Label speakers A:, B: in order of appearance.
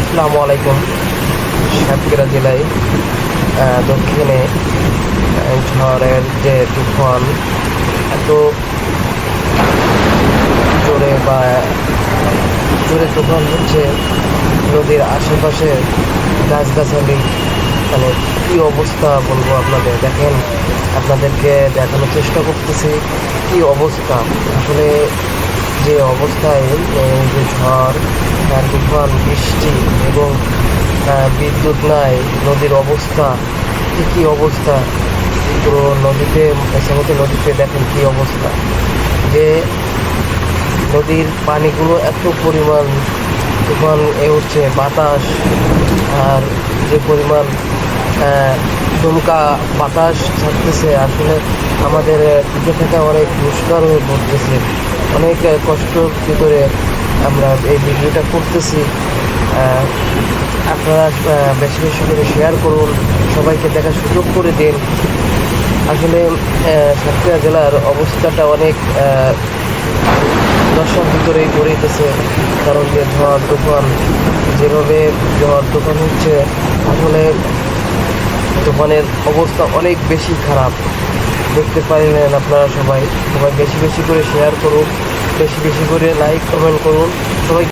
A: আসসালামু আলাইকুম। সাতক্ষীরা জেলায় দক্ষিণে ঝড়ের যে তুফান এত জোরে তুফান হচ্ছে, নদীর আশেপাশে গাছগাছালি মানে কী অবস্থা বলবো আপনাদের। দেখেন, আপনাদেরকে দেখানোর চেষ্টা করতেছি কী অবস্থা আসলে। যে অবস্থায় যে ঝড় আর তুফান, বৃষ্টি এবং বিদ্যুৎ নাই, নদীর অবস্থা কী অবস্থা। পুরো নদীতে মেসামতি নদীতে দেখেন কী অবস্থা, যে নদীর পানিগুলো এত পরিমাণ তুফান উঠছে, বাতাস আর যে পরিমাণ দমকা বাতাস ছাড়তেছে, আসলে আমাদের টিকে থাকা অনেক দুষ্কর হয়ে পড়তেছে। অনেক কষ্টর ভিতরে আমরা এই ভিডিওটা করতেছি। আপনারা বেশি বেশি করে শেয়ার করুন, সবাইকে দেখার সুযোগ করে দিন। আসলে সাতক্ষীরা জেলার অবস্থাটা অনেক দশার ভিতরেই গড়িতেছে, কারণ যে ঝড় তুফান, যেভাবে ঝড় তুফান হচ্ছে, আসলে তুফানের অবস্থা অনেক বেশি খারাপ। দেখতে পারলেন আপনারা সবাই বেশি বেশি করে শেয়ার করুন, বেশি বেশি করে লাইক কমেন্ট করুন।